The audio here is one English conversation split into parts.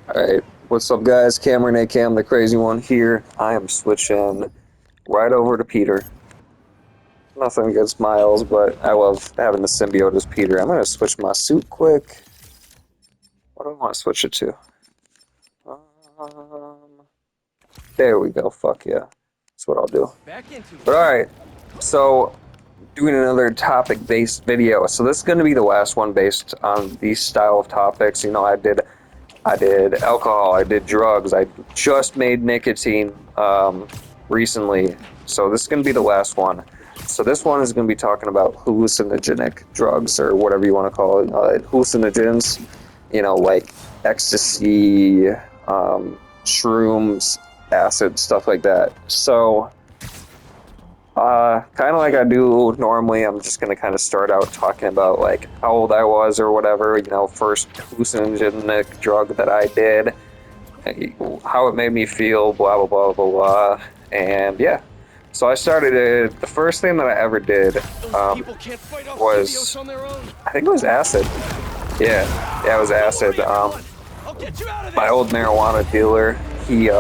Alright, what's up guys? Cameron A.Cam, the crazy one here. I am switching right over to Peter. Nothing against Miles, but I love having the symbiote as Peter. I'm gonna switch my suit quick. What do I want to switch it to? Um, there we go, fuck yeah. That's what I'll do. But alright, so doing another topic-based video. So this is gonna be the last one based on these style of topics. You know, I did alcohol, I did drugs, I just made nicotine recently, so this is going to be the last one. So this one is going to be talking about hallucinogenic drugs, or whatever you want to call it, hallucinogens, you know, like ecstasy, shrooms, acid, stuff like that. So kind of like I do normally, I'm just gonna kind of start out talking about like how old I was or whatever, you know, first hallucinogenic drug that I did, how it made me feel, blah blah blah blah blah, and yeah. So I started it. The first thing that I ever did was, I think it was acid. Yeah, it was acid. My old marijuana dealer, he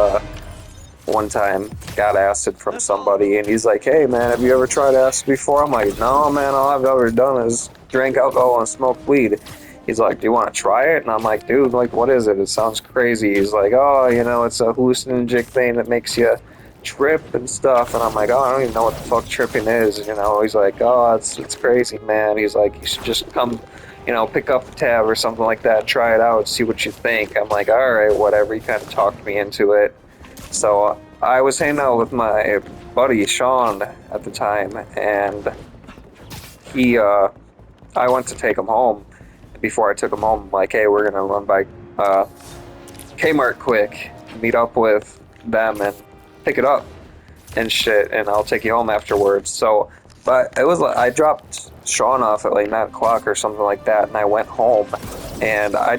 one time got acid from somebody, and he's like, hey man, have you ever tried acid before? I'm like, no man, all I've ever done is drink alcohol and smoke weed. He's like, do you want to try it? And I'm like, dude, like, what is it? It sounds crazy. He's like, oh, you know, it's a hallucinogenic thing that makes you trip and stuff. And I'm like, oh, I don't even know what the fuck tripping is, you know. He's like, oh, it's crazy, man. He's like, you should just come, you know, pick up a tab or something like that, try it out, see what you think. I'm like, all right, whatever. He kind of talked me into it. So I was hanging out with my buddy Sean at the time, and I went to take him home. Before I took him home, I'm like, hey, we're gonna run by Kmart quick, meet up with them and pick it up and shit, and I'll take you home afterwards. So, but it was like I dropped Sean off at like 9 o'clock or something like that, and I went home. And I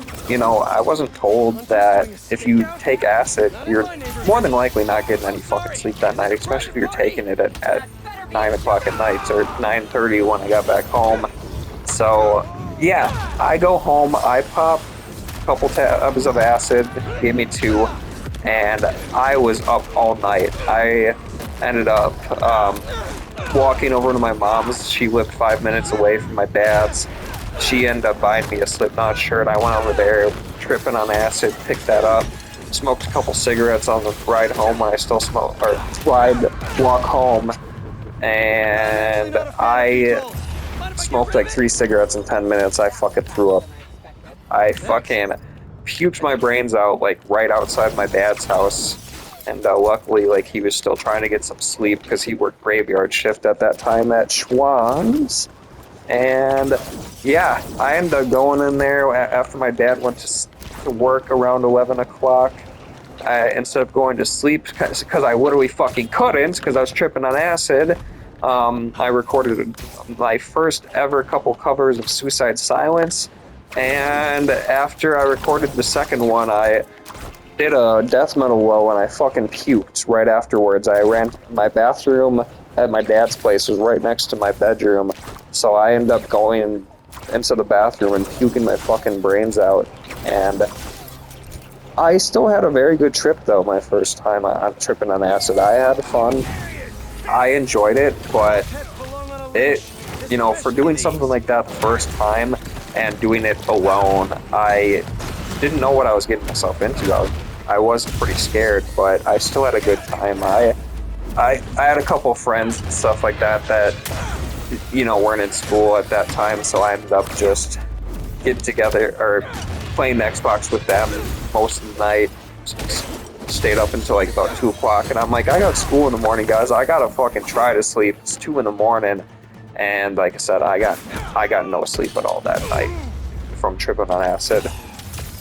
wasn't told that if you take acid, you're more than likely not getting any fucking sleep that night, especially if you're taking it at 9 o'clock at night or 9:30 when I got back home. So, yeah, I go home, I pop a couple tabs of acid, gave me 2, and I was up all night. I ended up walking over to my mom's. She lived 5 minutes away from my dad's. She ended up buying me a Slipknot shirt. I went over there, tripping on acid, picked that up, smoked a couple cigarettes on the ride home when I still smoke, or walk home, and I smoked like 3 cigarettes in 10 minutes. I fucking threw up. I fucking puked my brains out like right outside my dad's house. And luckily, like, he was still trying to get some sleep because he worked graveyard shift at that time at Schwann's. And yeah, I ended up going in there after my dad went to work around 11 o'clock. Instead of going to sleep, because I literally fucking couldn't, because I was tripping on acid, I recorded my first ever couple covers of Suicide Silence. And after I recorded the second one, I did a death metal low and I fucking puked right afterwards. I ran my bathroom at my dad's place was right next to my bedroom, so I ended up going into the bathroom and puking my fucking brains out. And I still had a very good trip though. My first time on tripping on acid, I had fun. I enjoyed it, but for doing something like that the first time and doing it alone, I didn't know what I was getting myself into. I was pretty scared, but I still had a good time. I had a couple friends and stuff like that weren't in school at that time, so I ended up just getting together or playing Xbox with them most of the night. Stayed up until like about 2 o'clock, and I'm like, I got school in the morning, guys. I gotta fucking try to sleep. It's 2 in the morning, and like I said, I got no sleep at all that night from tripping on acid.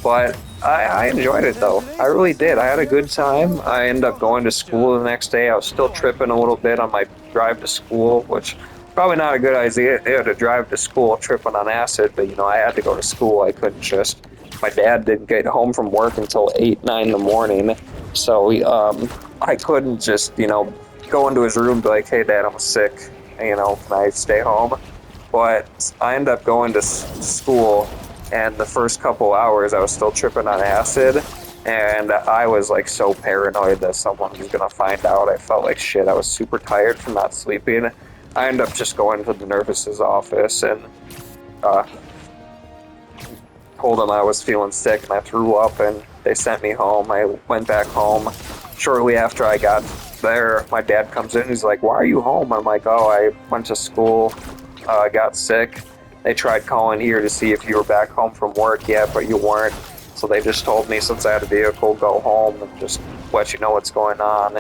But I enjoyed it though. I really did. I had a good time. I ended up going to school the next day. I was still tripping a little bit on my drive to school, which probably not a good idea to drive to school tripping on acid, but I had to go to school. I couldn't just. My dad didn't get home from work until 8, 9 in the morning, so I couldn't just go into his room and be like, hey dad, I'm sick, can I stay home? But I ended up going to school and the first couple hours I was still tripping on acid, and I was like so paranoid that someone was gonna find out. I felt like shit. I was super tired from not sleeping. I ended up just going to the nurse's office and uh, told them I was feeling sick and I threw up, and they sent me home. I went back home. Shortly after I got there, my dad comes in. He's like, "Why are you home?" I'm like, "Oh, I went to school, got sick. They tried calling here to see if you were back home from work yet, but you weren't. So they just told me since I had a vehicle, go home and just let you know what's going on."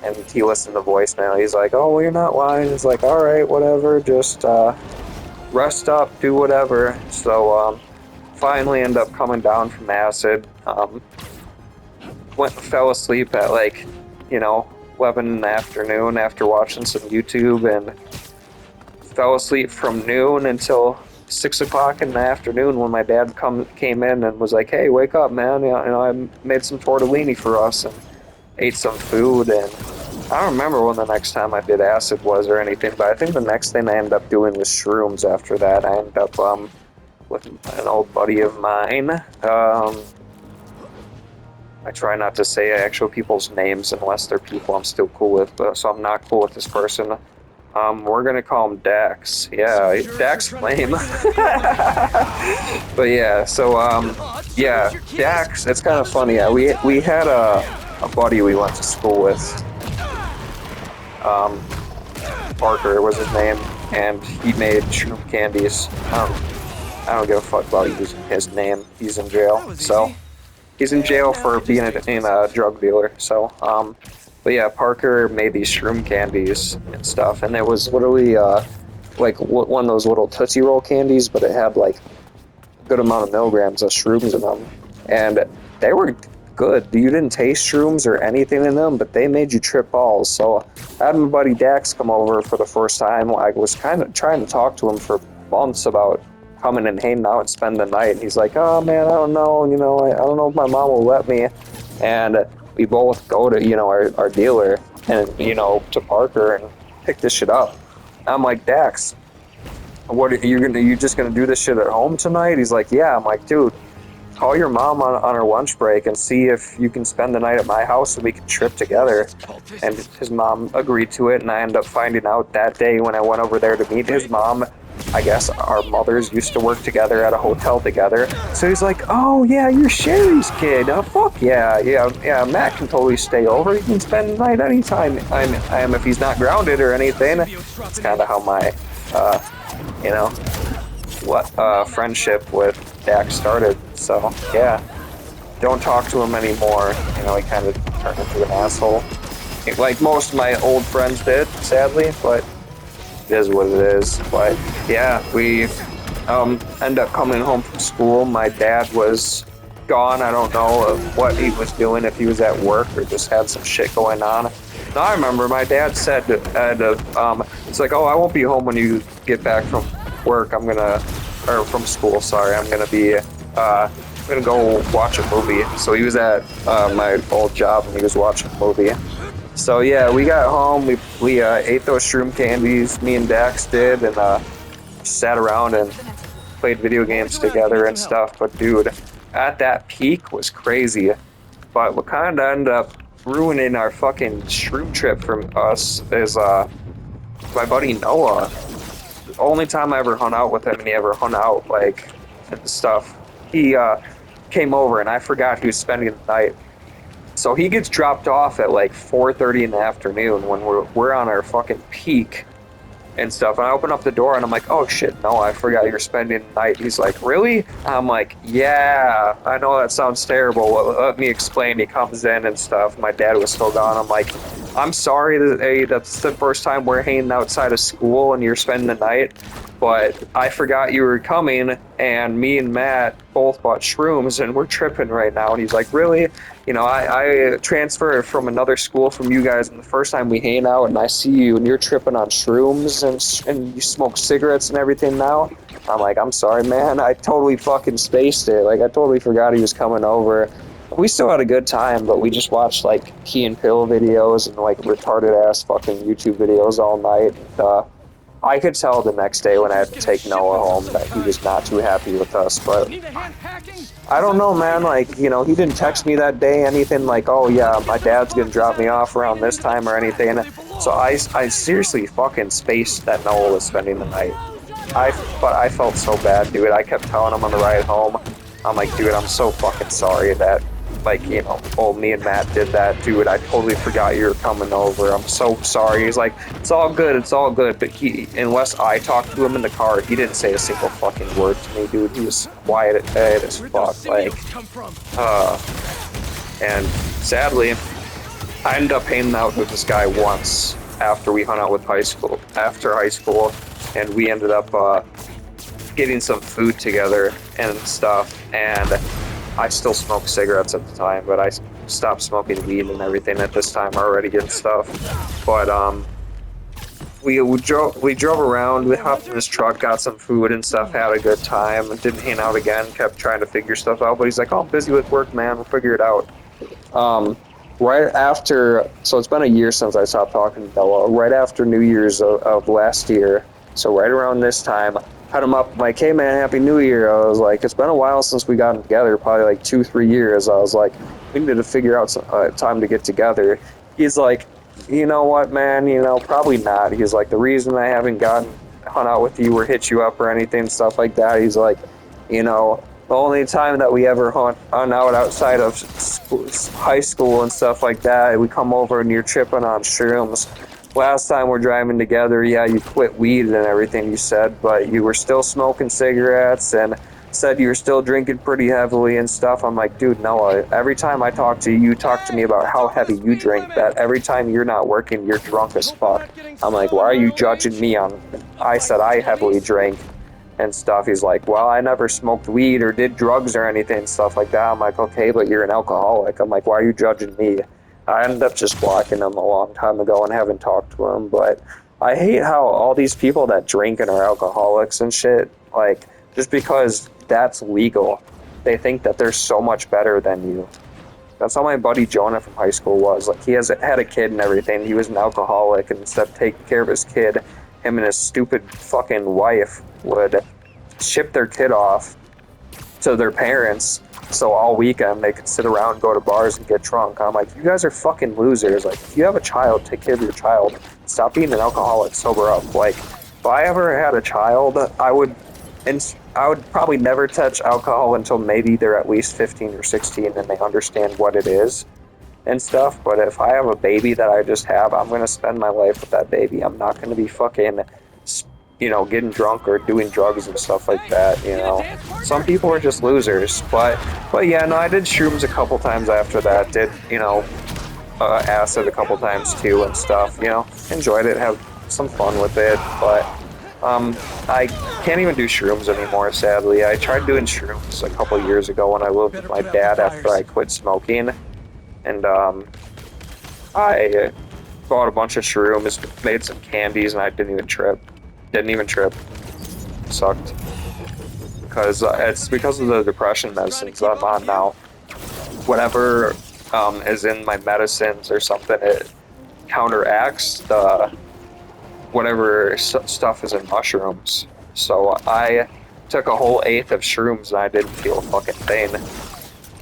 And he listened to voicemail. He's like, "Oh, well, you're not lying." He's like, "All right, whatever. Just rest up, do whatever." So finally ended up coming down from acid. Fell asleep at like, 11 in the afternoon after watching some YouTube, and fell asleep from noon until 6 o'clock in the afternoon when my dad came in and was like, "Hey, wake up, man. I made some tortellini for us," and ate some food. And I don't remember when the next time I did acid was or anything, but I think the next thing I ended up doing was shrooms after that. I ended up with an old buddy of mine. I try not to say actual people's names unless they're people I'm still cool with, so I'm not cool with this person. We're gonna call him Dax. Yeah, Dax lame. But yeah, so yeah, Dax. It's kind of funny. Yeah, we had a buddy we went to school with. Parker was his name, and he made shroom candies. I don't give a fuck about using his name. He's in jail, so he's in jail for being a drug dealer. So but yeah, Parker made these shroom candies and stuff, and it was literally like one of those little Tootsie Roll candies, but it had like a good amount of milligrams of shrooms in them, and they were good. You didn't taste shrooms or anything in them, but they made you trip balls. So I had my buddy Dax come over for the first time. I was kind of trying to talk to him for months about coming and hanging out and spend the night, and he's like, "Oh man, I don't know, I don't know if my mom will let me." And we both go to, our dealer and, to Parker and pick this shit up. I'm like, "Dax, what are you just gonna do this shit at home tonight?" He's like, "Yeah." I'm like, "Dude, call your mom on her lunch break and see if you can spend the night at my house so we can trip together." And his mom agreed to it, and I ended up finding out that day when I went over there to meet his mom, I guess our mothers used to work together at a hotel together. So he's like, "Oh yeah, you're Sherry's kid. Oh fuck yeah. Matt can totally stay over. He can spend the night anytime I am if he's not grounded or anything." It's kind of how my, friendship with Dax started. So yeah, don't talk to him anymore. He kind of turned into an asshole, like most of my old friends did, sadly. But it is what it is. But yeah, we end up coming home from school. My dad was gone. I don't know what he was doing, if he was at work or just had some shit going on. No, I remember my dad said, it's like, "Oh, I won't be home when you get back from work. Or from school, sorry. I'm gonna go watch a movie." So he was at my old job and he was watching a movie. So yeah, we got home, we ate those shroom candies, me and Dax did, and sat around and played video games together and stuff. But dude, at that peak was crazy. But what kind of ended up ruining our fucking shroom trip from us is my buddy Noah. The only time I ever hung out with him, and he ever hung out like and stuff, he came over and I forgot he was spending the night. So he gets dropped off at like 4:30 in the afternoon when we're on our fucking peak and stuff. And I open up the door and I'm like, "Oh shit, no, I forgot you're spending the night." He's like, "Really?" I'm like, "Yeah, I know that sounds terrible. Let me explain." He comes in and stuff. My dad was still gone. I'm like, "I'm sorry that's the first time we're hanging outside of school and you're spending the night, but I forgot you were coming, and me and Matt both bought shrooms and we're tripping right now." And he's like, "Really? I transferred from another school from you guys, and the first time we hang out and I see you and you're tripping on shrooms and you smoke cigarettes and everything now." I'm like, "I'm sorry, man. I totally fucking spaced it. Like, I totally forgot he was coming over." We still had a good time, but we just watched like Key and Pill videos and like retarded ass fucking YouTube videos all night. I could tell the next day when I had to take Noah home that he was not too happy with us, but I don't know, man. Like, you know, he didn't text me that day, anything like, oh yeah, my dad's gonna drop me off around this time or anything. So I seriously fucking spaced that Noah was spending the night. But I felt so bad, dude. I kept telling him on the ride home, I'm like, dude, I'm so fucking sorry that, like, you know, oh, me and Matt did that, dude. I totally forgot you were coming over. I'm so sorry. He's like, it's all good, it's all good. But unless I talked to him in the car, he didn't say a single fucking word to me, dude. He was quiet as fuck, like, and sadly, I ended up hanging out with this guy once after we hung out with after high school, and we ended up getting some food together and stuff, and I still smoked cigarettes at the time, but I stopped smoking weed and everything at this time already and stuff. But we drove around, we hopped in his truck, got some food and stuff, had a good time, didn't hang out again, kept trying to figure stuff out, but he's like, oh, I'm busy with work, man, we'll figure it out. Right after, so it's been a year since I stopped talking to Noah, right after New Year's of last year, so right around this time, had him up, like, hey man, Happy New Year. I was like, it's been a while since we got together, probably like 2-3 years. I was like, we need to figure out some time to get together. He's like, you know what, man, you know, probably not. He's like, the reason I haven't hung out with you or hit you up or anything, stuff like that. He's like, you know, the only time that we ever hung out outside of high school and stuff like that, we come over and you're tripping on shrooms. Last time we're driving together, yeah, you quit weed and everything you said, but you were still smoking cigarettes and said you were still drinking pretty heavily and stuff. I'm like, dude, Noah, every time I talk to you, you talk to me about how heavy you drink, that every time you're not working, you're drunk as fuck. I'm like, why are you judging me on, I said I heavily drank and stuff. He's like, well, I never smoked weed or did drugs or anything, stuff like that. I'm like, okay, but you're an alcoholic. I'm like, why are you judging me? I ended up just blocking him a long time ago and haven't talked to him, but I hate how all these people that drink and are alcoholics and shit, like, just because that's legal, they think that they're so much better than you. That's how my buddy Jonah from high school was. Like, he had a kid and everything. He was an alcoholic, and instead of taking care of his kid, him and his stupid fucking wife would ship their kid off to their parents, so all weekend they could sit around, go to bars, and get drunk. I'm like, you guys are fucking losers. Like, if you have a child, take care of your child. Stop being an alcoholic, sober up. Like, if I ever had a child, I would probably never touch alcohol until maybe they're at least 15 or 16 and they understand what it is and stuff. But if I have a baby that I just have, I'm going to spend my life with that baby. I'm not going to be fucking, you know, getting drunk or doing drugs and stuff like that, you know. Some people are just losers, but yeah, no, I did shrooms a couple times after that, did, you know, acid a couple times too and stuff, you know, enjoyed it, have some fun with it, but I can't even do shrooms anymore, sadly. I tried doing shrooms a couple years ago when I lived with my dad after I quit smoking, and I bought a bunch of shrooms, made some candies, and I didn't even trip. Sucked. Because it's because of the depression medicines that I'm on now. Whatever is in my medicines or something, it counteracts the whatever stuff is in mushrooms. So I took a whole eighth of shrooms and I didn't feel a fucking thing.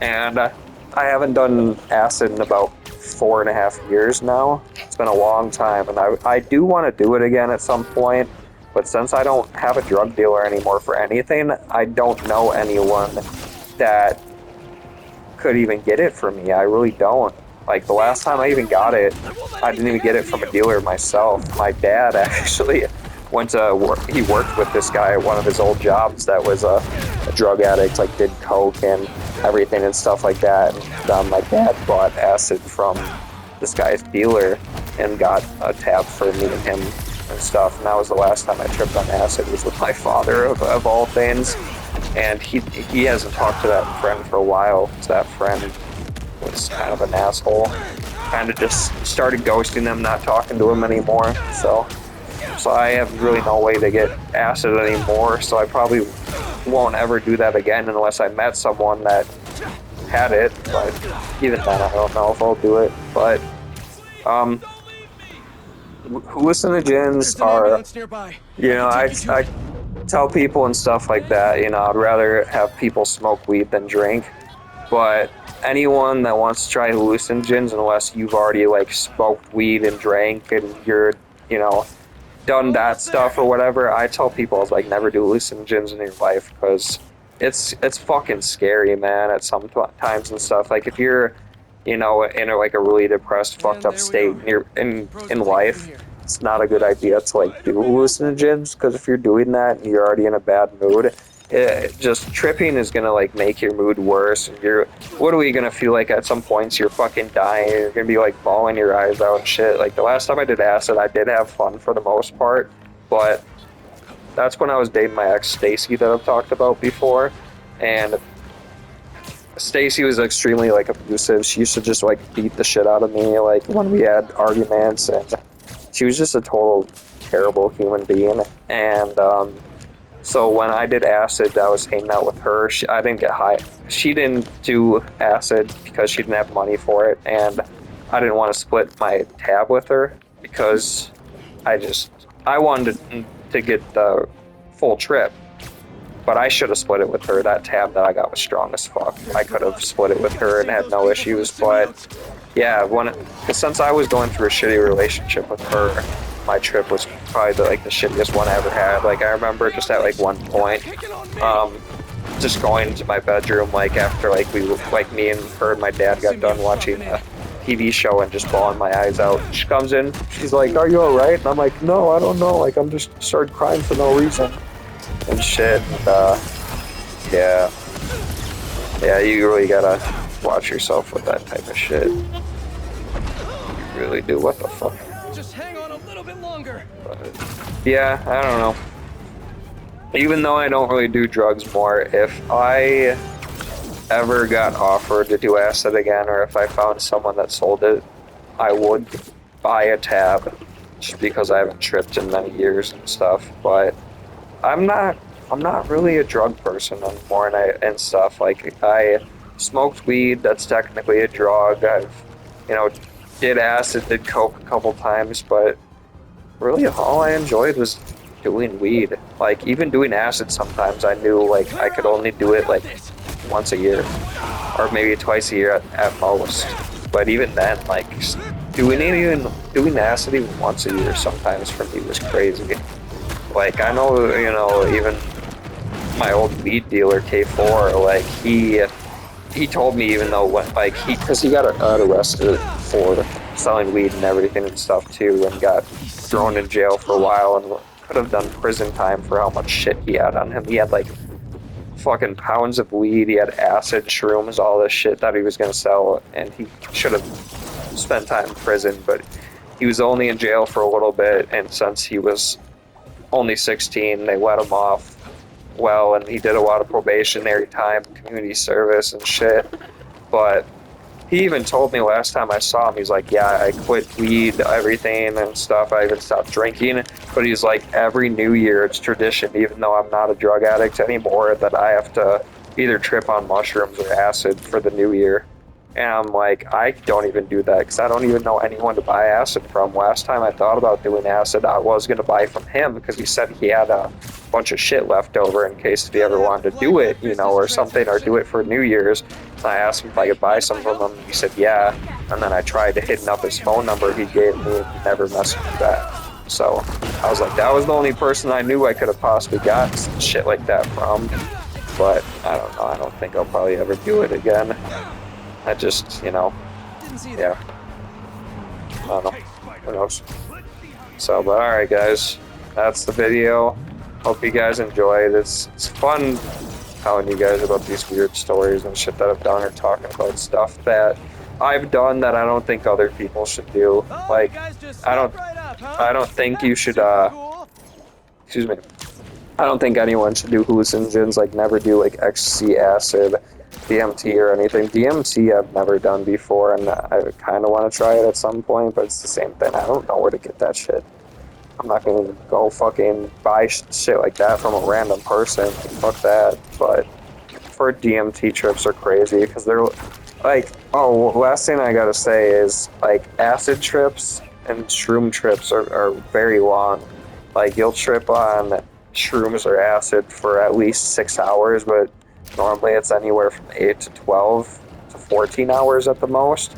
And I haven't done acid in about 4.5 years now. It's been a long time, and I do want to do it again at some point. But since I don't have a drug dealer anymore for anything, I don't know anyone that could even get it for me. I really don't. Like, the last time I even got it, I didn't even get it from a dealer myself. My dad actually went to work. He worked with this guy at one of his old jobs that was a drug addict, like did coke and everything and stuff like that. And my dad bought acid from this guy's dealer and got a tab for me and him and stuff, and that was the last time I tripped on acid, was with my father, of all things. And he hasn't talked to that friend for a while, because that friend was kind of an asshole. Kind of just started ghosting them, not talking to him anymore. So I have really no way to get acid anymore, so I probably won't ever do that again unless I met someone that had it. But even then, I don't know if I'll do it. But hallucinogens are, you know, I tell people and stuff like that, you know, I'd rather have people smoke weed than drink. But anyone that wants to try hallucinogens, unless you've already like smoked weed and drank and you're, you know, done that stuff or whatever, I tell people I was like, never do hallucinogens in your life because it's fucking scary, man. At some times and stuff. Like if you're, you know, in like a really depressed, fucked up state and you're in life, it's not a good idea to like do hallucinogens because if you're doing that and you're already in a bad mood, just tripping is gonna like make your mood worse. And you're literally gonna feel like at some points you're fucking dying. You're gonna be like bawling your eyes out and shit. Like the last time I did acid, I did have fun for the most part, but that's when I was dating my ex Stacy that I've talked about before, and Stacy was extremely like abusive. She used to just like beat the shit out of me like when we had arguments, and she was just a total terrible human being. And so when I did acid, I was hanging out with her. I didn't get high. She didn't do acid because she didn't have money for it, and I didn't want to split my tab with her because I wanted to get the full trip. But I should have split it with her. That tab that I got was strong as fuck. I could have split it with her and had no issues. But yeah, since I was going through a shitty relationship with her, my trip was probably the shittiest one I ever had. Like I remember just at like one point, just going into my bedroom like after me and her and my dad got done watching a TV show and just bawling my eyes out. She comes in, she's like, "Are you alright?" And I'm like, "No, I don't know. Like I'm just started crying for no reason." And shit, and, yeah, you really gotta watch yourself with that type of shit. You really do. What the fuck? Just hang on a little bit longer. But, yeah, I don't know. Even though I don't really do drugs more, if I ever got offered to do acid again, or if I found someone that sold it, I would buy a tab, just because I haven't tripped in many years and stuff. But I'm not really a drug person anymore, and stuff. Like I smoked weed, that's technically a drug. I've, you know, did acid, did coke a couple times, but really all I enjoyed was doing weed. Like even doing acid sometimes I knew like I could only do it like once a year or maybe twice a year at most. But even then, like doing acid even once a year sometimes for me was crazy. Like I know, you know, even my old weed dealer K4, like he told me, even though because he got arrested for selling weed and everything and stuff too, and got thrown in jail for a while and could have done prison time for how much shit he had on him. He had like fucking pounds of weed, he had acid, shrooms, all this shit that he was gonna sell, and he should have spent time in prison, but he was only in jail for a little bit, and since he was only 16, they let him off well, and he did a lot of probationary time, community service and shit. But he even told me last time I saw him, he's like, yeah, I quit weed, everything and stuff. I even stopped drinking. But he's like, every New Year, it's tradition, even though I'm not a drug addict anymore, that I have to either trip on mushrooms or acid for the New Year. And I'm like, I don't even do that because I don't even know anyone to buy acid from. Last time I thought about doing acid, I was going to buy from him because he said he had a bunch of shit left over in case if he ever wanted to do it, you know, or something, or do it for New Year's. And I asked him if I could buy some from him. He said, yeah. And then I tried to hit up his phone number he gave me, and he never messed with that. So I was like, that was the only person I knew I could have possibly got shit like that from. But I don't know. I don't think I'll probably ever do it again. I just, you know, yeah. I don't know. Who knows? So, but alright, guys. That's the video. Hope you guys enjoyed. It's fun telling you guys about these weird stories and shit that I've done, or talking about stuff that I've done that I don't think other people should do. Like, I don't think you should, excuse me. I don't think anyone should do hallucinogens, like never do like ecstasy, acid, DMT or anything. DMT I've never done before, and I kind of want to try it at some point, but it's the same thing. I don't know where to get that shit. I'm not going to go fucking buy shit like that from a random person. Fuck that. But for DMT trips are crazy because they're like, oh, last thing I gotta say is like acid trips and shroom trips are very long. Like you'll trip on shrooms or acid for at least 6 hours, but normally it's anywhere from 8 to 12 to 14 hours at the most,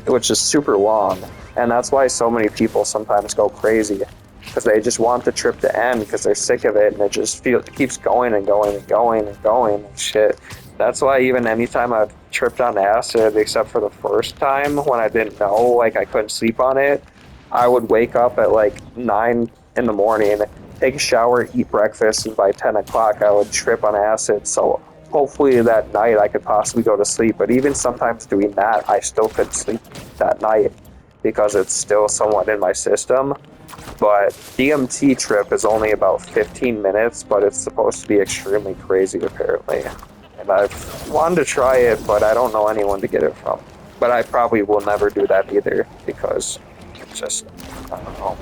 which is super long. And that's why so many people sometimes go crazy because they just want the trip to end because they're sick of it and it keeps going and going and going and going and shit. That's why even anytime I've tripped on acid, except for the first time when I didn't know, like I couldn't sleep on it, I would wake up at like 9 in the morning, take a shower, eat breakfast, and by 10 o'clock I would trip on acid. So hopefully that night I could possibly go to sleep. But even sometimes doing that, I still couldn't sleep that night because it's still somewhat in my system. But DMT trip is only about 15 minutes, but it's supposed to be extremely crazy apparently. And I've wanted to try it, but I don't know anyone to get it from. But I probably will never do that either because it's just, I don't know,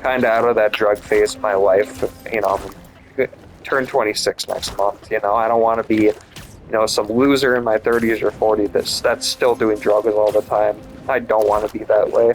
kind of out of that drug phase of my life. You know, I'm turn 26 next month. You know, I don't want to be, some loser in my 30s or 40s that's still doing drugs all the time. I don't want to be that way.